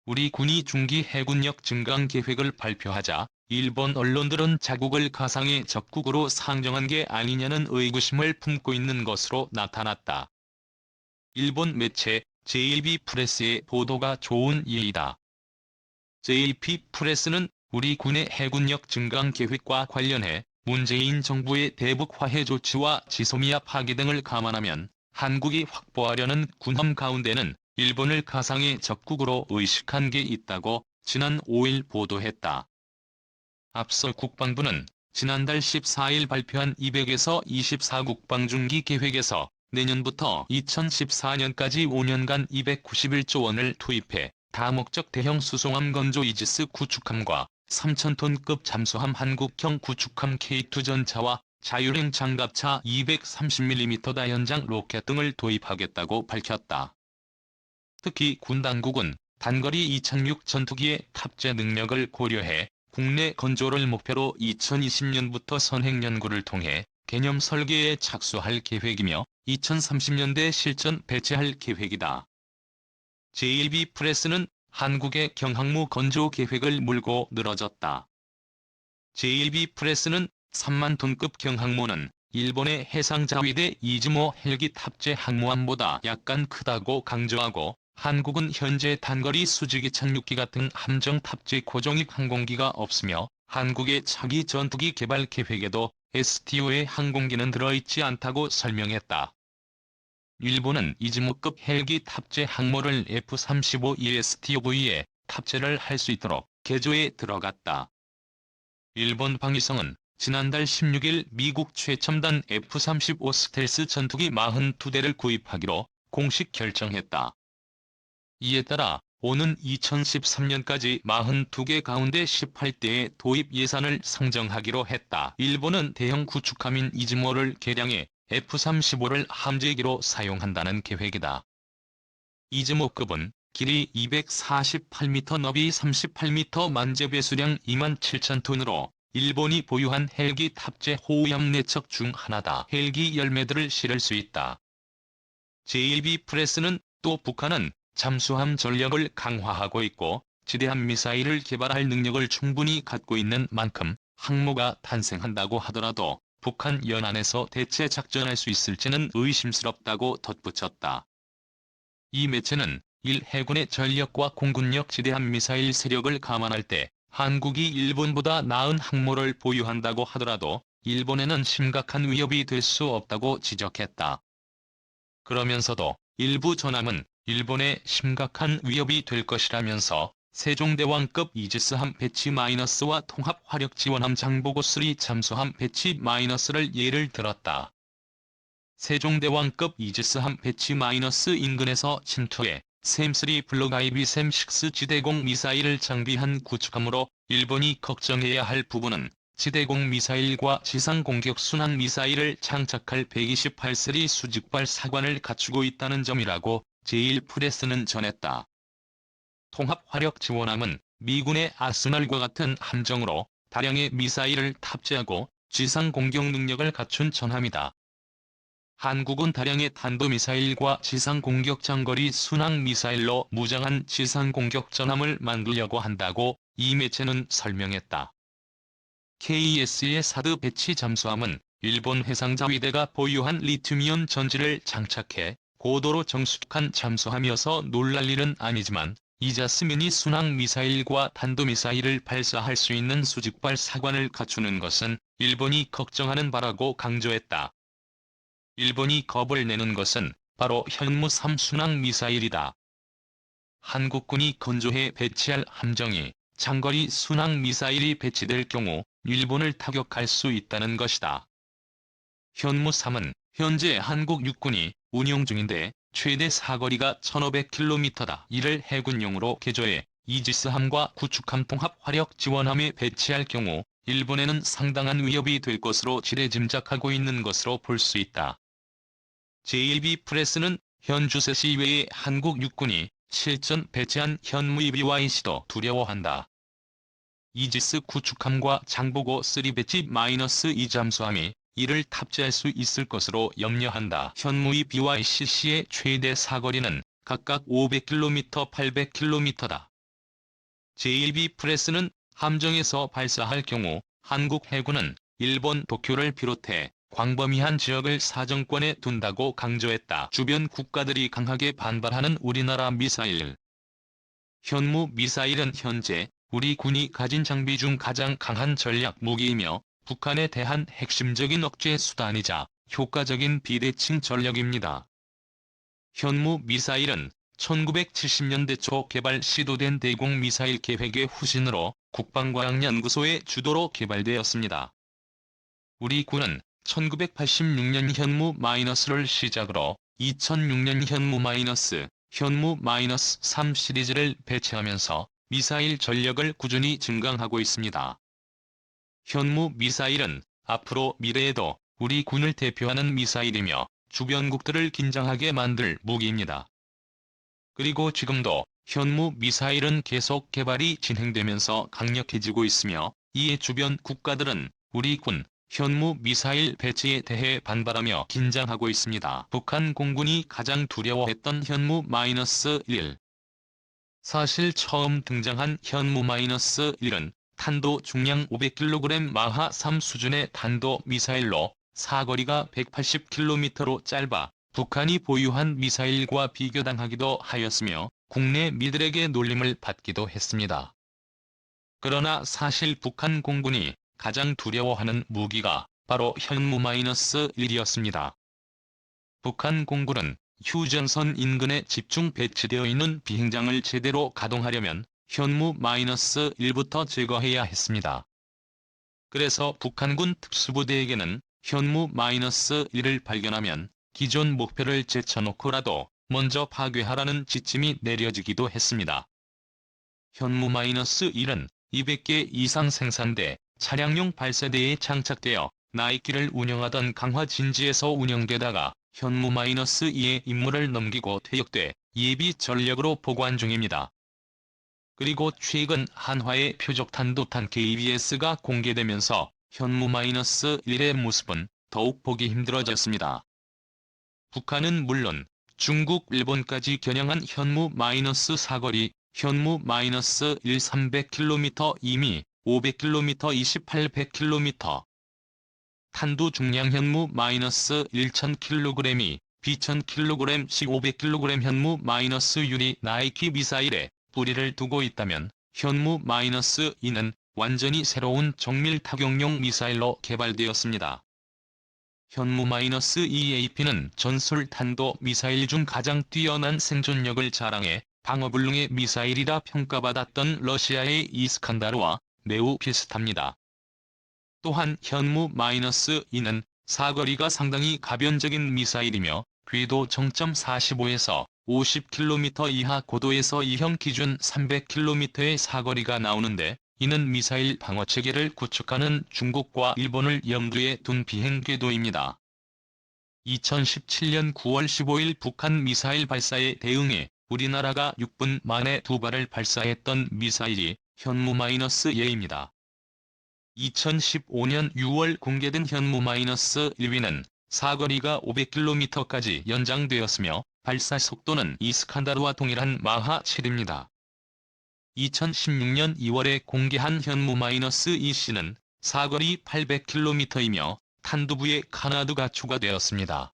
우리 군이 중기 해군력 증강 계획을 발표하자 일본 언론들은 자국을 가상의 적국으로 상정한 게 아니냐는 의구심을 품고 있는 것으로 나타났다. 일본 매체 JLB 프레스의 보도가 좋은 예이다. JLP 프레스는 우리 군의 해군력 증강 계획과 관련해 문재인 정부의 대북 화해 조치와 지소미아 파기 등을 감안하면 한국이 확보하려는 군함 가운데는 일본을 가상의 적국으로 의식한 게 있다고 지난 5일 보도했다. 앞서 국방부는 지난달 14일 발표한 200에서 24 국방중기 계획에서 내년부터 2014년까지 5년간 291조 원을 투입해 다목적 대형 수송함 건조 이지스 구축함과 3,000톤급 잠수함 한국형 구축함 K2 전차와 자율행 장갑차 230mm 다연장 로켓 등을 도입하겠다고 밝혔다. 특히 군 당국은 단거리 이착륙 전투기의 탑재 능력을 고려해 국내 건조를 목표로 2020년부터 선행 연구를 통해 개념 설계에 착수할 계획이며 2030년대 실전 배치할 계획이다. JLB 프레스는 한국의 경항모 건조 계획을 물고 늘어졌다. JLB 프레스는 3만 톤급 경항모는 일본의 해상자위대 이즈모 헬기 탑재 항모함보다 약간 크다고 강조하고 한국은 현재 단거리 수직이 착륙기 같은 함정 탑재 고정익 항공기가 없으며 한국의 차기 전투기 개발 계획에도 STO의 항공기는 들어있지 않다고 설명했다. 일본은 이즈모급 헬기 탑재 항모를 F-35ESTOV에 탑재를 할 수 있도록 개조에 들어갔다. 일본 방위성은 지난달 16일 미국 최첨단 F-35 스텔스 전투기 42대를 구입하기로 공식 결정했다. 이에 따라 오는 2013년까지 42개 가운데 18대의 도입 예산을 상정하기로 했다. 일본은 대형 구축함인 이즈모를 개량해 F-35를 함재기로 사용한다는 계획이다. 이즈모급은 길이 248m, 너비 38m, 만재 배수량 27,000톤으로 일본이 보유한 헬기 탑재 호위함 4척 중 하나다. 헬기 열매들을 실을 수 있다. JLB 프레스는 또 북한은 잠수함 전력을 강화하고 있고 지대함 미사일을 개발할 능력을 충분히 갖고 있는 만큼 항모가 탄생한다고 하더라도 북한 연안에서 대체 작전할 수 있을지는 의심스럽다고 덧붙였다. 이 매체는 일 해군의 전력과 공군력 지대함 미사일 세력을 감안할 때 한국이 일본보다 나은 항모를 보유한다고 하더라도 일본에는 심각한 위협이 될 수 없다고 지적했다. 그러면서도 일부 전함은 일본에 심각한 위협이 될 것이라면서 세종대왕급 이지스함 배치-와 통합화력지원함 장보고3 잠수함 배치-를 예를 들었다. 세종대왕급 이지스함 배치- 인근에서 침투해 샘3 블록IB 샘6 지대공 미사일을 장비한 구축함으로 일본이 걱정해야 할 부분은 지대공 미사일과 지상공격 순항 미사일을 장착할 128mm 수직발 사관을 갖추고 있다는 점이라고 제일프레스는 전했다. 통합화력 지원함은 미군의 아스날과 같은 함정으로 다량의 미사일을 탑재하고 지상공격 능력을 갖춘 전함이다. 한국은 다량의 탄도미사일과 지상공격 장거리 순항미사일로 무장한 지상공격 전함을 만들려고 한다고 이 매체는 설명했다. KES의 사드 배치 잠수함은 일본 해상자위대가 보유한 리튬이온 전지를 장착해 고도로 정숙한 잠수함이어서 놀랄 일은 아니지만 이자스민이 순항미사일과 탄도미사일을 발사할 수 있는 수직발 사관을 갖추는 것은 일본이 걱정하는 바라고 강조했다. 일본이 겁을 내는 것은 바로 현무3 순항미사일이다. 한국군이 건조해 배치할 함정이 장거리 순항미사일이 배치될 경우 일본을 타격할 수 있다는 것이다. 현무3은 현재 한국 육군이 운용 중인데 최대 사거리가 1,500km다. 이를 해군용으로 개조해 이지스함과 구축함 통합 화력 지원함에 배치할 경우 일본에는 상당한 위협이 될 것으로 지레짐작하고 있는 것으로 볼 수 있다. JLB 프레스는 현주세시 이외에 한국 육군이 실전 배치한 현무 BYC도 두려워한다. 이지스 구축함과 장보고 3 배치-2 잠수함이 이를 탑재할 수 있을 것으로 염려한다. 현무 BYCC의 최대 사거리는 각각 500km, 800km다. 제1B 프레스는 함정에서 발사할 경우 한국 해군은 일본 도쿄를 비롯해 광범위한 지역을 사정권에 둔다고 강조했다. 주변 국가들이 강하게 반발하는 우리나라 미사일. 현무 미사일은 현재 우리 군이 가진 장비 중 가장 강한 전략 무기이며 북한에 대한 핵심적인 억제 수단이자 효과적인 비대칭 전력입니다. 현무 미사일은 1970년대 초 개발 시도된 대공 미사일 계획의 후신으로 국방과학연구소의 주도로 개발되었습니다. 우리 군은 1986년 현무-를 시작으로 2006년 현무-3 시리즈를 배치하면서 미사일 전력을 꾸준히 증강하고 있습니다. 현무 미사일은 앞으로 미래에도 우리 군을 대표하는 미사일이며 주변국들을 긴장하게 만들 무기입니다. 그리고 지금도 현무 미사일은 계속 개발이 진행되면서 강력해지고 있으며 이에 주변 국가들은 우리 군 현무 미사일 배치에 대해 반발하며 긴장하고 있습니다. 북한 공군이 가장 두려워했던 현무-1. 사실 처음 등장한 현무-1은 탄도 중량 500kg 마하 3 수준의 탄도 미사일로 사거리가 180km로 짧아 북한이 보유한 미사일과 비교당하기도 하였으며 국내 미들에게 놀림을 받기도 했습니다. 그러나 사실 북한 공군이 가장 두려워하는 무기가 바로 현무-1이었습니다. 북한 공군은 휴전선 인근에 집중 배치되어 있는 비행장을 제대로 가동하려면 현무-1부터 제거해야 했습니다. 그래서 북한군 특수부대에게는 현무-1을 발견하면 기존 목표를 제쳐놓고라도 먼저 파괴하라는 지침이 내려지기도 했습니다. 현무-1은 200개 이상 생산돼 차량용 발사대에 장착되어 나이키를 운영하던 강화진지에서 운영되다가 현무-2의 임무를 넘기고 퇴역돼 예비 전력으로 보관 중입니다. 그리고 최근 한화의 표적탄도탄 KBS가 공개되면서 현무-1의 모습은 더욱 보기 힘들어졌습니다. 북한은 물론 중국, 일본까지 겨냥한 현무-, 사거리, 현무-1 300km 이미 500km 2800km. 탄두 중량 현무-1 1000kg이 B1000kg씩 500kg 현무-, 유리 나이키 미사일에 뿌리를 두고 있다면 현무-2는 완전히 새로운 정밀 타격용 미사일로 개발되었습니다. 현무-2AP는 전술 탄도 미사일 중 가장 뛰어난 생존력을 자랑해 방어불능의 미사일이라 평가받았던 러시아의 이스칸다르와 매우 비슷합니다. 또한 현무-2는 사거리가 상당히 가변적인 미사일이며 궤도 정점 45에서 50km 이하 고도에서 E형 기준 300km의 사거리가 나오는데 이는 미사일 방어체계를 구축하는 중국과 일본을 염두에 둔 비행 궤도입니다. 2017년 9월 15일 북한 미사일 발사에 대응해 우리나라가 6분 만에 2발을 발사했던 미사일이 현무-예입니다. 2015년 6월 공개된 현무-1B는 사거리가 500km까지 연장되었으며 발사 속도는 이스칸다르와 동일한 마하 7입니다. 2016년 2월에 공개한 현무-2C는 사거리 800km이며 탄두부에 카나드가 추가되었습니다.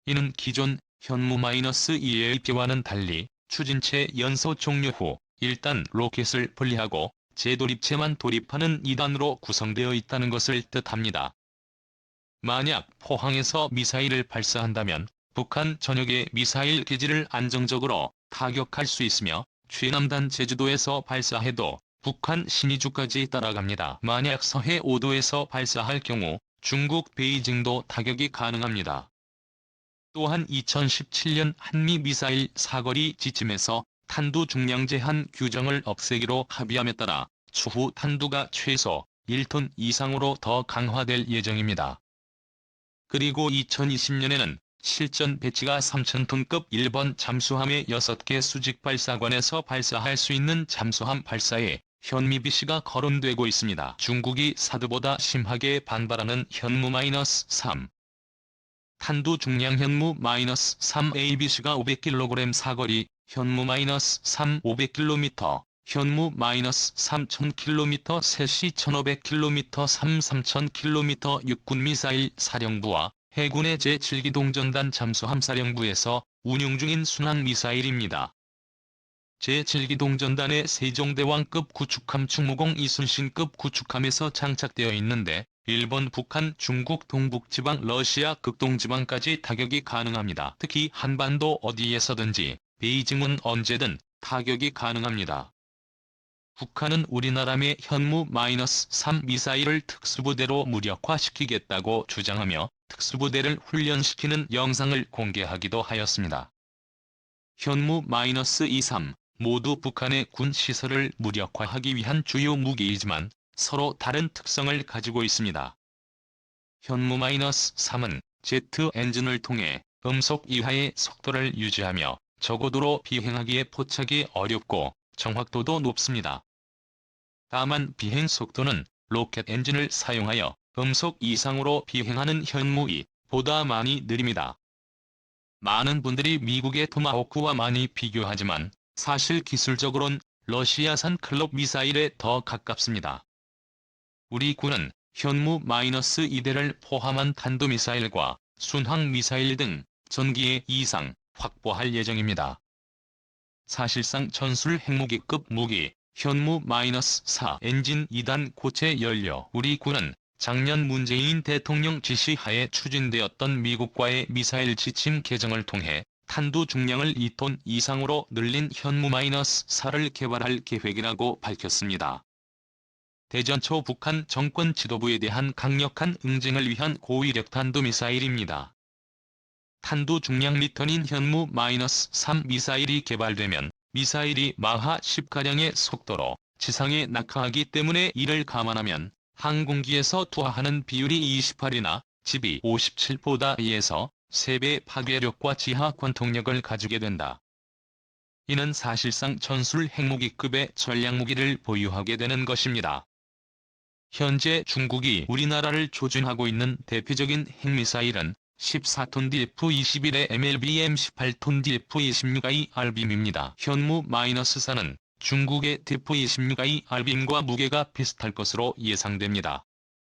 이는 기존 현무-2AP와는 달리 추진체 연소 종료 후 일단 로켓을 분리하고 재도립체만 도립하는 2단으로 구성되어 있다는 것을 뜻합니다. 만약 포항에서 미사일을 발사한다면 북한 전역의 미사일 기지를 안정적으로 타격할 수 있으며 최남단 제주도에서 발사해도 북한 신의주까지 따라갑니다. 만약 서해 5도에서 발사할 경우 중국 베이징도 타격이 가능합니다. 또한 2017년 한미 미사일 사거리 지침에서 탄두 중량 제한 규정을 없애기로 합의함에 따라 추후 탄두가 최소 1톤 이상으로 더 강화될 예정입니다. 그리고 2020년에는 실전 배치가 3000톤급 일본 잠수함의 6개 수직 발사관에서 발사할 수 있는 잠수함 발사에 현미비시가 거론되고 있습니다. 중국이 사드보다 심하게 반발하는 현무-3. 탄두 중량 현무-3ABC가 500kg 사거리, 현무-3 500km, 현무 -3000km, 세시 1500km, 3000km 육군 미사일 사령부와 해군의 제7기동전단 잠수함사령부에서 운용 중인 순항미사일입니다. 제7기동전단의 세종대왕급 구축함 충무공 이순신급 구축함에서 장착되어 있는데 일본, 북한, 중국 동북지방, 러시아 극동지방까지 타격이 가능합니다. 특히 한반도 어디에서든지 베이징은 언제든 타격이 가능합니다. 북한은 우리나라의 현무 -3 미사일을 특수부대로 무력화시키겠다고 주장하며 특수부대를 훈련시키는 영상을 공개하기도 하였습니다. 현무 -23 모두 북한의 군 시설을 무력화하기 위한 주요 무기이지만 서로 다른 특성을 가지고 있습니다. 현무 -3은 제트 엔진을 통해 음속 이하의 속도를 유지하며 저고도로 비행하기에 포착이 어렵고 정확도도 높습니다. 다만 비행 속도는 로켓 엔진을 사용하여 음속 이상으로 비행하는 현무2보다 많이 느립니다. 많은 분들이 미국의 토마호크와 많이 비교하지만 사실 기술적으론 러시아산 클럽 미사일에 더 가깝습니다. 우리 군은 현무 -2대를 포함한 탄도미사일과 순항미사일 등 전기의 이상 확보할 예정입니다. 사실상 전술 핵무기급 무기 현무 -4 엔진 2단 고체 연료 우리 군은 작년 문재인 대통령 지시하에 추진되었던 미국과의 미사일 지침 개정을 통해 탄두 중량을 2톤 이상으로 늘린 현무 -4를 개발할 계획이라고 밝혔습니다. 대전 초 북한 정권 지도부에 대한 강력한 응징을 위한 고위력 탄도미사일입니다. 탄두 중량 리턴인 현무 -3 미사일이 개발되면 미사일이 마하 10가량의 속도로 지상에 낙하하기 때문에 이를 감안하면 항공기에서 투하하는 비율이 28이나 집이 57보다 2에서 3배 파괴력과 지하 관통력을 가지게 된다. 이는 사실상 전술 핵무기급의 전략무기를 보유하게 되는 것입니다. 현재 중국이 우리나라를 조준하고 있는 대표적인 핵미사일은 14톤 DF-21의 MLBM 18톤 DF-26IRBM입니다. 현무 -4는 중국의 DF-26IRBM과 무게가 비슷할 것으로 예상됩니다.